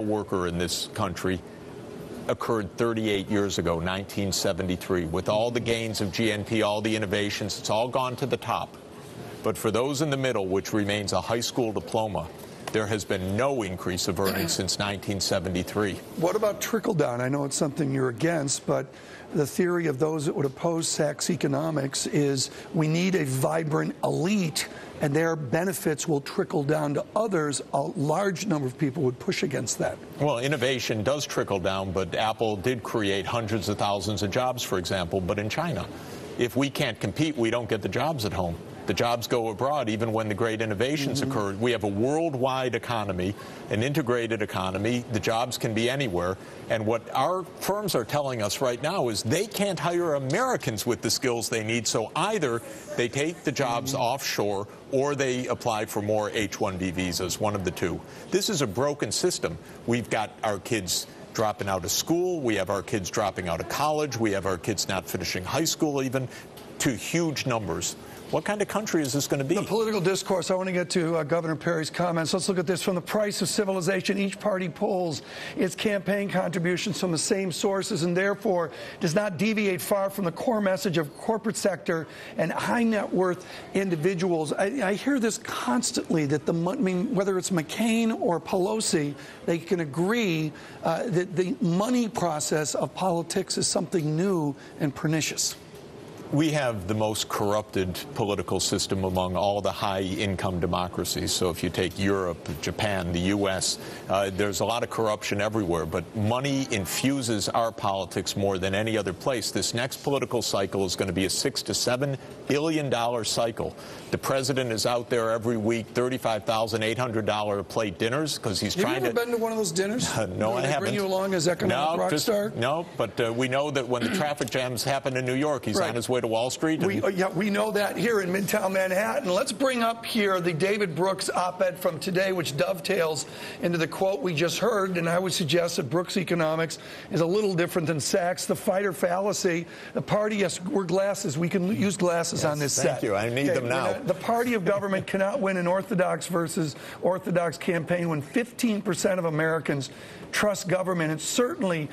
worker in this country occurred 38 years ago, 1973. With all the gains of GNP, all the innovations, it's all gone to the top. But for those in the middle, which remains a high school diploma, there has been no increase of earnings since 1973. What about trickle-down? I know it's something you're against, but the theory of those that would oppose Sachs economics is we need a vibrant elite, and their benefits will trickle down to others. A large number of people would push against that. Well, innovation does trickle down, but Apple did create hundreds of thousands of jobs, for example, but in China. If we can't compete, we don't get the jobs at home. The jobs go abroad even when the great innovations occur. We have a worldwide economy, an integrated economy. The jobs can be anywhere. And what our firms are telling us right now is they can't hire Americans with the skills they need. So either they take the jobs offshore or they apply for more H-1B visas, one of the two. This is a broken system. We've got our kids dropping out of school. We have our kids dropping out of college. We have our kids not finishing high school even, to huge numbers. What kind of country is this going to be? The political discourse, I want to get to Governor Perry's comments. Let's look at this. From the price of civilization, each party pulls its campaign contributions from the same sources and therefore does not deviate far from the core message of corporate sector and high net worth individuals. I hear this constantly, that whether it's McCain or Pelosi, they can agree that the money process of politics is something new and pernicious. We have the most corrupted political system among all the high-income democracies. So if you take Europe, Japan, the U.S., there's a lot of corruption everywhere. But money infuses our politics more than any other place. This next political cycle is going to be a $6 to $7 billion cycle. The president is out there every week, $35,800 a plate dinners because he's trying to... Have you ever been to one of those dinners? No, I haven't. Bring you along as economic rock star? No, but we know that when the traffic jams happen in New York, he's on his way to Wall Street. We know that here in Midtown Manhattan. Let's bring up here the David Brooks op-ed from today, which dovetails into the quote we just heard. And I would suggest that Brooks economics is a little different than Sachs. The fighter fallacy. The party, yes, we're glasses. We can use glasses on this set. Thank you. I need them now. The party of government cannot win an orthodox versus orthodox campaign when 15% of Americans trust government, and certainly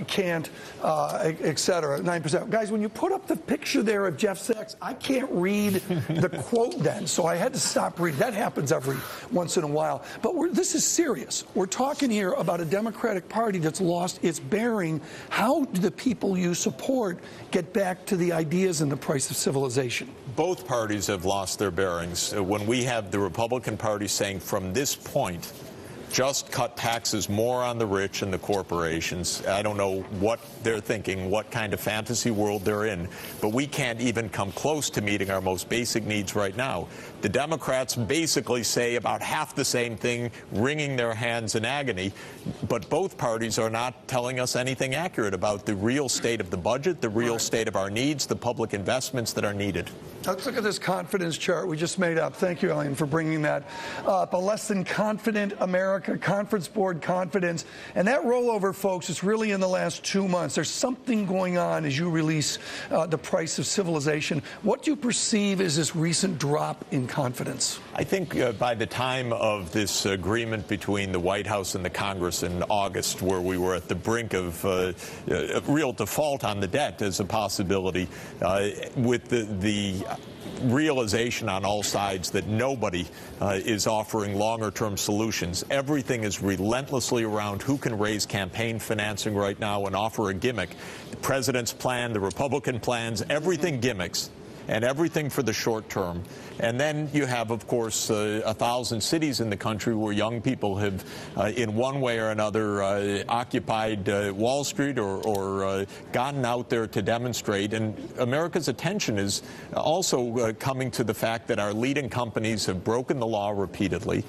can't, et cetera, 9%. Guys, when you put up the picture there of Jeff Sachs, I can't read the quote then, so I had to stop reading. That happens every once in a while. But this is serious. We're talking here about a Democratic Party that's lost its bearing. How do the people you support get back to the ideas and the price of civilization? Both parties have lost their bearings. When we have the Republican Party saying from this point, just cut taxes more on the rich and the corporations. I don't know what they're thinking, what kind of fantasy world they're in, but we can't even come close to meeting our most basic needs right now. The Democrats basically say about half the same thing, wringing their hands in agony, but both parties are not telling us anything accurate about the real state of the budget, the real state of our needs, the public investments that are needed. Let's look at this confidence chart we just made up. Thank you, Ellen, for bringing that up. A less than confident America, Conference Board confidence. And that rollover, folks, is really in the last 2 months. There's something going on as you release the price of civilization. What do you perceive as this recent drop in confidence? I think by the time of this agreement between the White House and the Congress in August, where we were at the brink of a real default on the debt as a possibility, with the realization on all sides that nobody is offering longer-term solutions. Everything is relentlessly around who can raise campaign financing right now and offer a gimmick. The president's plan, the Republican plans, everything gimmicks, and everything for the short term. And then you have, of course, 1,000 cities in the country where young people have, in one way or another, occupied Wall Street or gotten out there to demonstrate. And America's attention is also coming to the fact that our leading companies have broken the law repeatedly.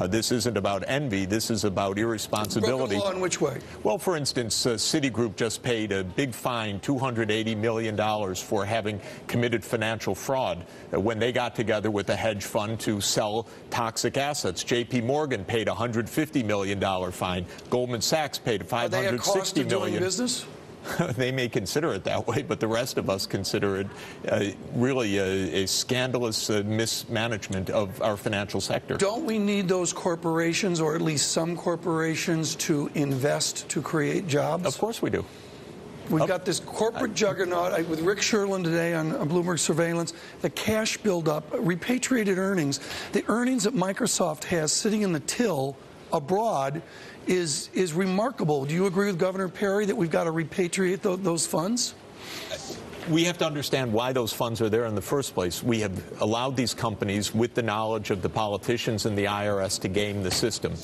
This isn't about envy. This is about irresponsibility. Broken the law in which way? Well, for instance, Citigroup just paid a big fine, $280 million, for having committed financial fraud when they got together with a hedge fund to sell toxic assets. J.P. Morgan paid a $150 million fine. Goldman Sachs paid a $560 million. Business? They may consider it that way, but the rest of us consider it really a scandalous mismanagement of our financial sector. Don't we need those corporations, or at least some corporations, to invest to create jobs? Of course we do. We've got this corporate juggernaut with Rick Sherlin today on Bloomberg Surveillance, the cash buildup, repatriated earnings. The earnings that Microsoft has sitting in the till abroad is remarkable. Do you agree with Governor Perry that we've got to repatriate those funds? We have to understand why those funds are there in the first place. We have allowed these companies, with the knowledge of the politicians and the IRS, to game the system.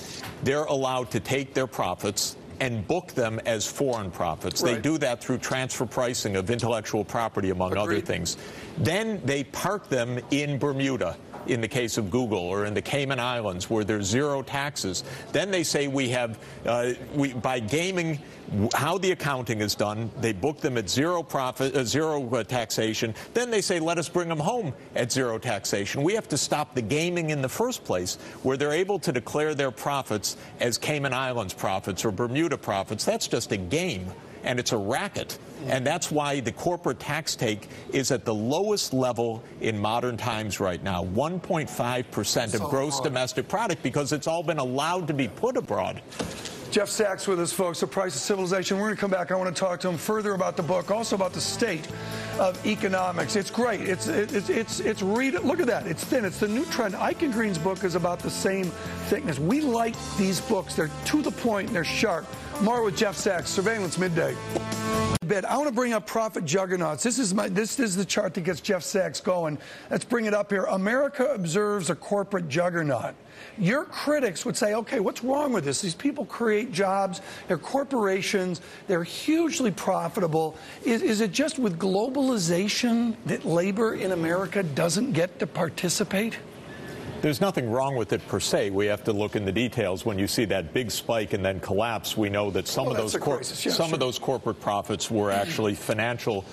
They're allowed to take their profits and book them as foreign profits. Right. They do that through transfer pricing of intellectual property, among other things. Then they park them in Bermuda, in the case of Google, or in the Cayman Islands, where there's zero taxes. Then they say we have, by gaming how the accounting is done, they book them at zero profit, zero taxation. Then they say, let us bring them home at zero taxation. We have to stop the gaming in the first place, where they're able to declare their profits as Cayman Islands profits or Bermuda profits. That's just a game, and it's a racket. And that's why the corporate tax take is at the lowest level in modern times right now, 1.5% of gross domestic product, because it's all been allowed to be put abroad. Jeff Sachs with us, folks, The Price of Civilization. We're going to come back. I want to talk to him further about the book, also about the state of economics. It's great. It's read it. Look at that. It's thin. It's the new trend. Ike Green's book is about the same thickness. We like these books. They're to the point and they're sharp. More with Jeff Sachs, Surveillance Midday. I want to bring up profit juggernauts. This is the chart that gets Jeff Sachs going. Let's bring it up here. America observes a corporate juggernaut. Your critics would say, okay, what's wrong with this? These people create jobs, they're corporations, they're hugely profitable. Is it just with globalization that labor in America doesn't get to participate? There's nothing wrong with it per se. We have to look in the details. When you see that big spike and then collapse, we know that some of those corporate profits were actually financial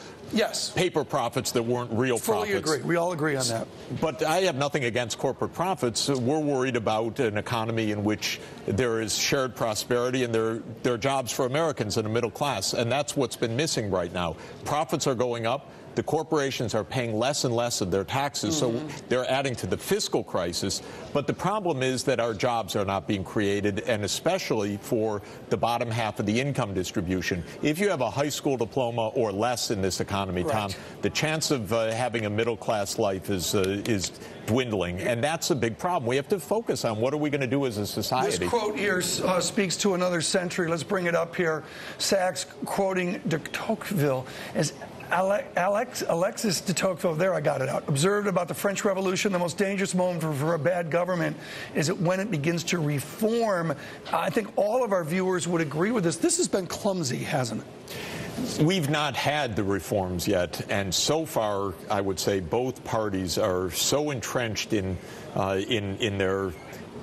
paper profits that weren't real profits. Fully agree. We all agree on that. But I have nothing against corporate profits. We're worried about an economy in which there is shared prosperity and there are jobs for Americans in the middle class, and that's what's been missing right now. Profits are going up. The corporations are paying less and less of their taxes, so they're adding to the fiscal crisis. But the problem is that our jobs are not being created, and especially for the bottom half of the income distribution. If you have a high school diploma or less in this economy, Tom, the chance of having a middle-class life is dwindling, and that's a big problem. We have to focus on what are we going to do as a society. This quote here speaks to another century. Let's bring it up here. Sachs quoting de Tocqueville as Alexis de Tocqueville, there I got it out, observed about the French Revolution, the most dangerous moment for a bad government is it when it begins to reform. I think all of our viewers would agree with this. This has been clumsy, hasn't it? We've not had the reforms yet, and so far, I would say both parties are so entrenched in their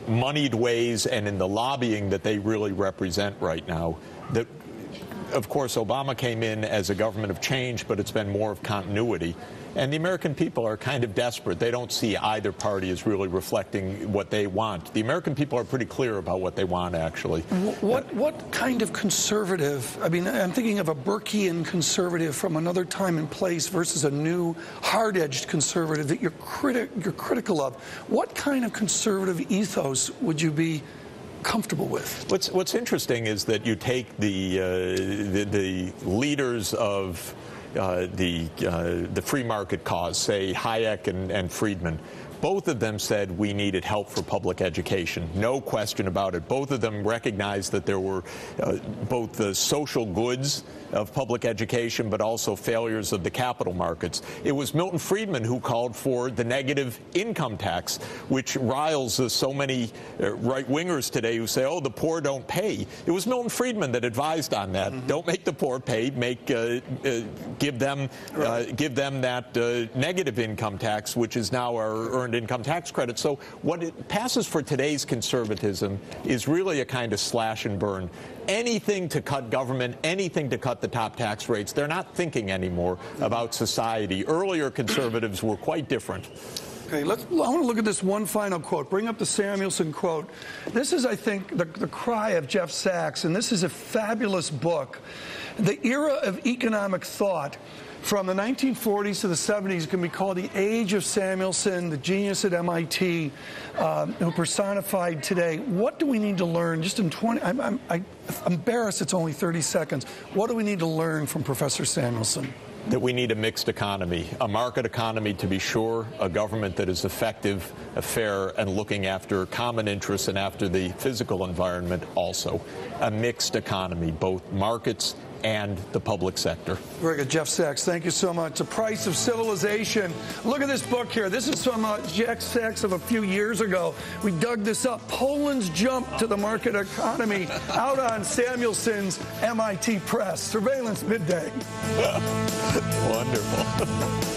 moneyed ways and in the lobbying that they really represent right now that. Of course, Obama came in as a government of change, but it's been more of continuity. And the American people are kind of desperate. They don't see either party as really reflecting what they want. The American people are pretty clear about what they want, actually. What kind of conservative, I mean, I'm thinking of a Burkean conservative from another time and place versus a new, hard-edged conservative that you're critical of. What kind of conservative ethos would you be comfortable with? What's interesting is that you take the leaders of the free market cause, say Hayek and Friedman. Both of them said we needed help for public education. No question about it. Both of them recognized that there were both the social goods of public education, but also failures of the capital markets. It was Milton Friedman who called for the negative income tax, which riles so many right-wingers today who say, oh, the poor don't pay. It was Milton Friedman that advised on that. Don't make the poor pay. Give them that negative income tax, which is now our earned income tax credit. So what it passes for today's conservatism is really a kind of slash and burn. Anything to cut government, anything to cut the top tax rates. They're not thinking anymore about society. Earlier conservatives were quite different. Okay, I want to look at this one final quote. Bring up the Samuelson quote. This is, I think, the cry of Jeff Sachs, and this is a fabulous book. The era of economic thought from the 1940s to the 70s can be called the age of Samuelson, the genius at MIT, who personified today. What do we need to learn? Just in 20, I'm embarrassed it's only 30 seconds. What do we need to learn from Professor Samuelson? That we need a mixed economy, a market economy to be sure, a government that is effective, fair, and looking after common interests and after the physical environment also. A mixed economy, both markets and the public sector. Very good. Jeff Sachs, thank you so much. The Price of Civilization. Look at this book here. This is from Jeff Sachs of a few years ago. We dug this up. Poland's jump to the market economy, out on Samuelson's MIT Press. Surveillance Midday. Wonderful.